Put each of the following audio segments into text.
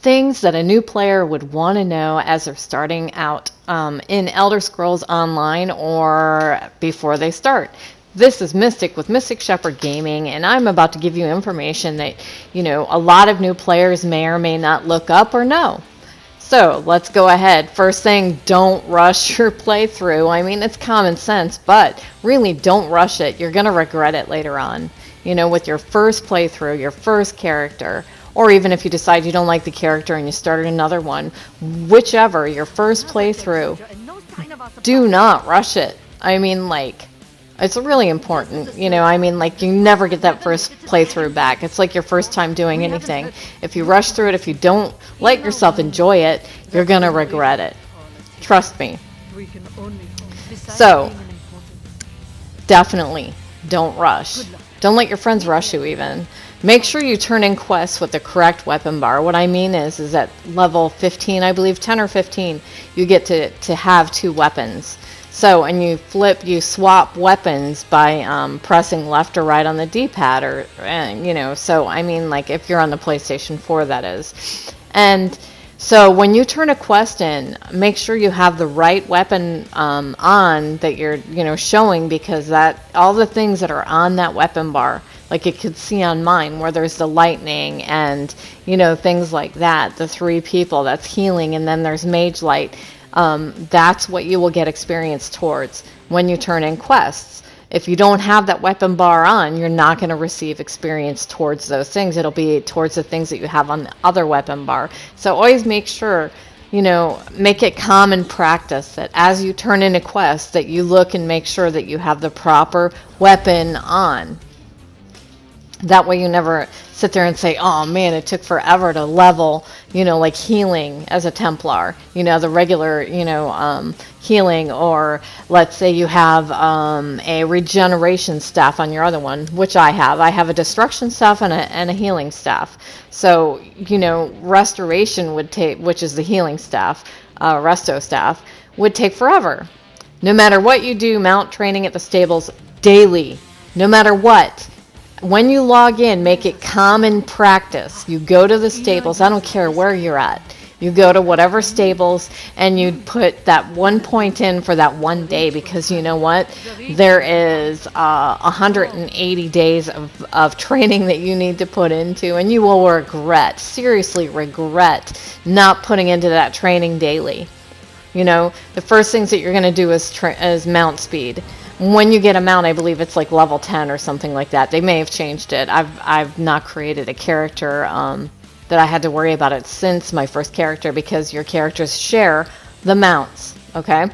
things that a new player would want to know as they're starting out in Elder Scrolls Online or before they start. This is Mystic with Mystic Shepherd Gaming, and I'm about to give you information that, a lot of new players may or may not look up or know. So let's go ahead. First thing, don't rush your playthrough. I mean, it's common sense, but really don't rush it. You're going to regret it later on. With your first playthrough, your first character, or even if you decide you don't like the character and you started another one, whichever, your first playthrough, do not rush it. I mean, it's really important, you never get that first playthrough back. It's like your first time doing anything. If you rush through it, if you don't let yourself enjoy it, you're going to regret it. Trust me. So, definitely don't rush. Don't let your friends rush you even. Make sure you turn in quests with the correct weapon bar. What I mean is at level 15, I believe 10 or 15, you get to have 2 weapons. So, and you swap weapons by pressing left or right on the D-pad, so I mean, if you're on the PlayStation 4, that is. And so when you turn a quest in, make sure you have the right weapon on that you're, showing, because all the things that are on that weapon bar, like you could see on mine, where there's the lightning and, things like that, the 3 people, that's healing, and then there's mage light. That's what you will get experience towards when you turn in quests. If you don't have that weapon bar on, you're not going to receive experience towards those things. It'll be towards the things that you have on the other weapon bar. So always make sure, make it common practice that as you turn in a quest, that you look and make sure that you have the proper weapon on. That way you never sit there and say, oh man, it took forever to level, like healing as a Templar, the regular, healing, or let's say you have a regeneration staff on your other one, which I have. I have a destruction staff and a healing staff. So, restoration would take, which is the healing staff, resto staff, would take forever. No matter what you do, mount training at the stables daily, no matter what. When you log in, make it common practice. You go to the stables. I don't care where you're at. You go to whatever stables and you put that 1 point in for that one day, because you know what? There is 180 days of training that you need to put into, and you will regret, seriously regret, not putting into that training daily. The first things that you're going to do is mount speed. When you get a mount, I believe it's like level 10 or something like that. They may have changed it. I've not created a character that I had to worry about it since my first character, because your characters share the mounts, okay?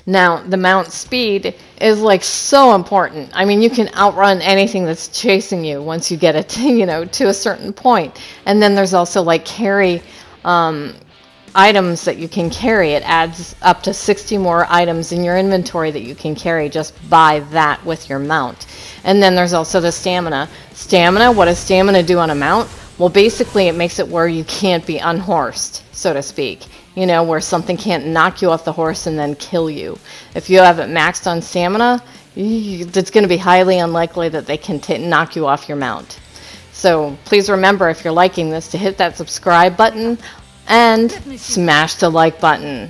Now, the mount speed is so important. I mean, you can outrun anything that's chasing you once you get it to a certain point. And then there's also carry items that you can carry. It adds up to 60 more items in your inventory that you can carry just by that with your mount. And then there's also the stamina. What does stamina do on a mount? Well, basically it makes it where you can't be unhorsed, so to speak. Where something can't knock you off the horse and then kill you. If you have it maxed on stamina, it's going to be highly unlikely that they can knock you off your mount. So please remember, if you're liking this, to hit that subscribe button and smash the like button.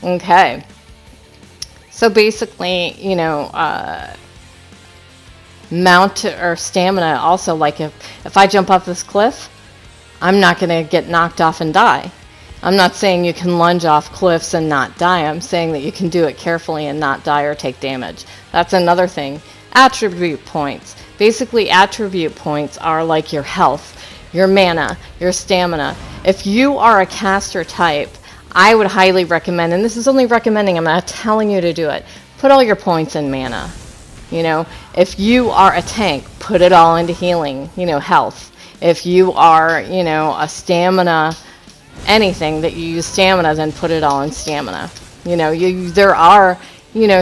Okay. So basically, mount or stamina also, if I jump off this cliff, I'm not going to get knocked off and die. I'm not saying you can lunge off cliffs and not die. I'm saying that you can do it carefully and not die or take damage. That's another thing. Attribute points. Basically, attribute points are like your health, your mana, your stamina. If you are a caster type, I would highly recommend, and this is only recommending, I'm not telling you to do it, put all your points in mana. If you are a tank, put it all into healing, health. If you are, a stamina, anything that you use stamina, then put it all in stamina. There are,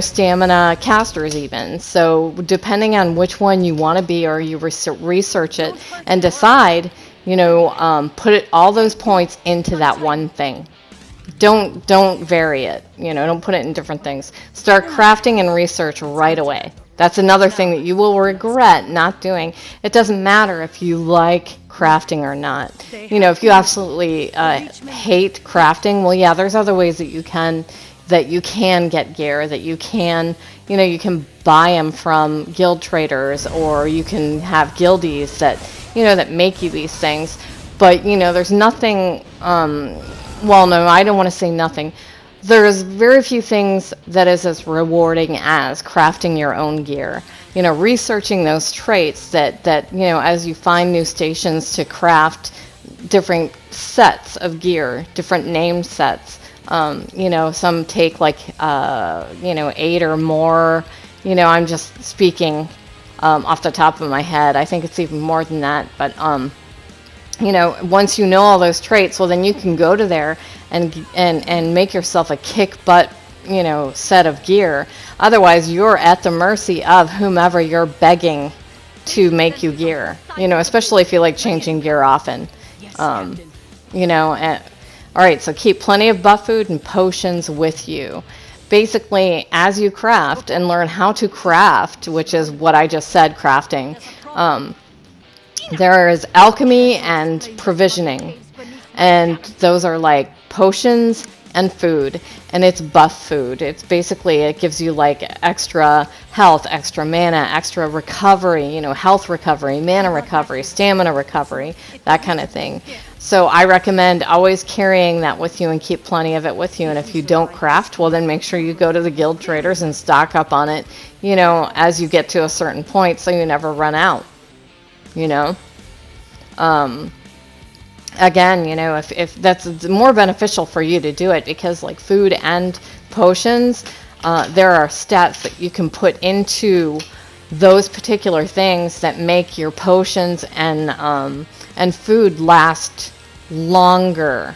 stamina casters even. So depending on which one you want to be, or you research it and decide, put all those points into that one thing. Don't vary it. Don't put it in different things. Start crafting and research right away. That's another thing that you will regret not doing. It doesn't matter if you like crafting or not. If you absolutely hate crafting, well, yeah, there's other ways that you can get gear, that you can buy them from guild traders, or you can have guildies that make you these things. But there's nothing. Well, no, I don't want to say nothing. There's very few things that is as rewarding as crafting your own gear. Researching those traits that as you find new stations to craft different sets of gear, different named sets. Some take like 8 or more. I'm just speaking off the top of my head. I think it's even more than that. But once you know all those traits, well, then you can go to there and make yourself a kick butt, set of gear. Otherwise, you're at the mercy of whomever you're begging to make you gear. Especially if you like changing gear often. All right, so keep plenty of buff food and potions with you. Basically, as you craft and learn how to craft, which is what I just said, crafting, there is alchemy and provisioning. And those are like potions and food. And it's buff food. It's basically, it gives you like extra health, extra mana, extra recovery, health recovery, mana recovery, stamina recovery, that kind of thing. So I recommend always carrying that with you and keep plenty of it with you. And if you don't craft, well, then make sure you go to the guild traders and stock up on it, as you get to a certain point, so you never run out, Again, if that's more beneficial for you to do it, because like food and potions, there are stats that you can put into those particular things that make your potions and food last longer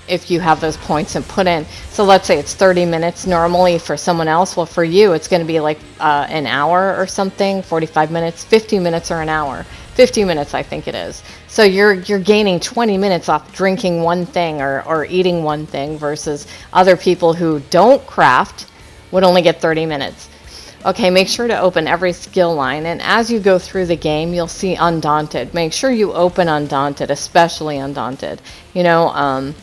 if you have those points and put in. So let's say it's 30 minutes normally for someone else. Well, for you, it's going to be like an hour or something, 45 minutes, 50 minutes or an hour. 50 minutes, I think it is. So you're gaining 20 minutes off drinking one thing or eating one thing, versus other people who don't craft would only get 30 minutes. Okay, make sure to open every skill line, and as you go through the game, you'll see Undaunted. Make sure you open Undaunted, especially Undaunted. I'm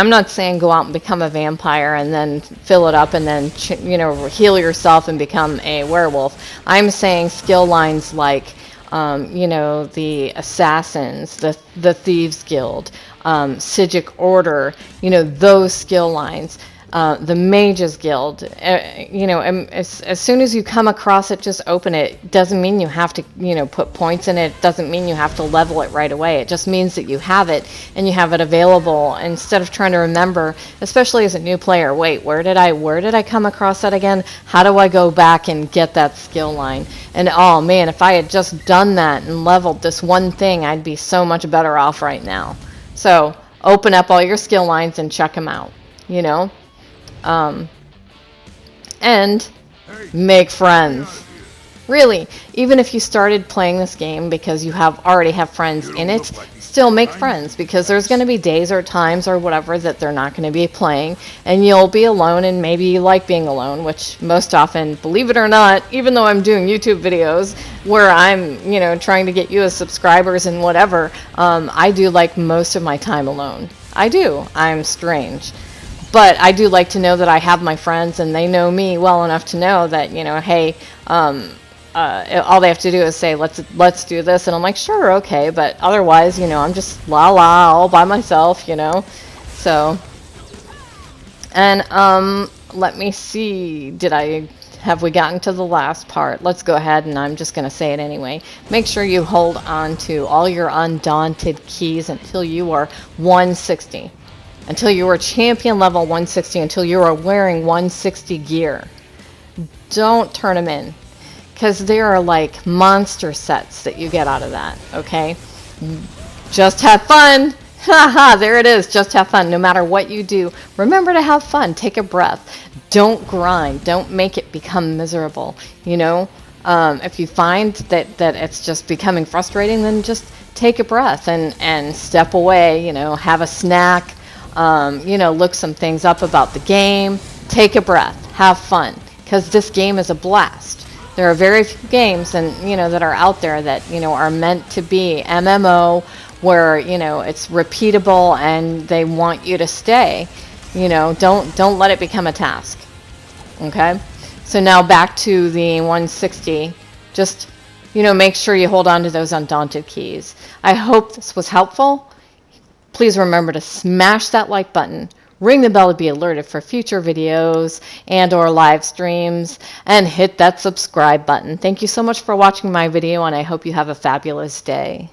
not saying go out and become a vampire and then fill it up and then heal yourself and become a werewolf. I'm saying skill lines like the Assassins, the Thieves Guild, Sijic Order, those skill lines. The Mages Guild, as soon as you come across it, just open it. Doesn't mean you have to, put points in it. Doesn't mean you have to level it right away. It just means that you have it and you have it available, instead of trying to remember, especially as a new player. Wait, where did I come across that again? How do I go back and get that skill line? And oh man, if I had just done that and leveled this one thing, I'd be so much better off right now. So open up all your skill lines and check them out. And make friends. Really, even if you started playing this game because you already have friends in it, still make friends, because there's going to be days or times or whatever that they're not going to be playing, and you'll be alone, and maybe you like being alone, which most often, believe it or not, even though I'm doing YouTube videos where I'm, trying to get you as subscribers and whatever, I do like most of my time alone. I do. I'm strange. But I do like to know that I have my friends and they know me well enough to know that, hey, all they have to do is say, let's do this. And I'm like, sure, okay. But otherwise, I'm just all by myself, So, and let me see, have we gotten to the last part? Let's go ahead, and I'm just going to say it anyway. Make sure you hold on to all your Undaunted keys until you are 160. Until you are champion level 160, until you are wearing 160 gear. Don't turn them in, because there are like monster sets that you get out of that, okay? Just have fun. Haha, there it is. Just have fun. No matter what you do, remember to have fun. Take a breath. Don't grind. Don't make it become miserable, If you find that it's just becoming frustrating, then just take a breath and step away, have a snack. Look some things up about the game, take a breath, have fun. because this game is a blast. There are very few games and that are out there that are meant to be MMO, where it's repeatable and they want you to stay. Don't let it become a task. Okay, so now back to the 160. Just make sure you hold on to those undaunted keys. I hope this was helpful. Please remember to smash that like button, ring the bell to be alerted for future videos and or live streams, and hit that subscribe button. Thank you so much for watching my video, and I hope you have a fabulous day.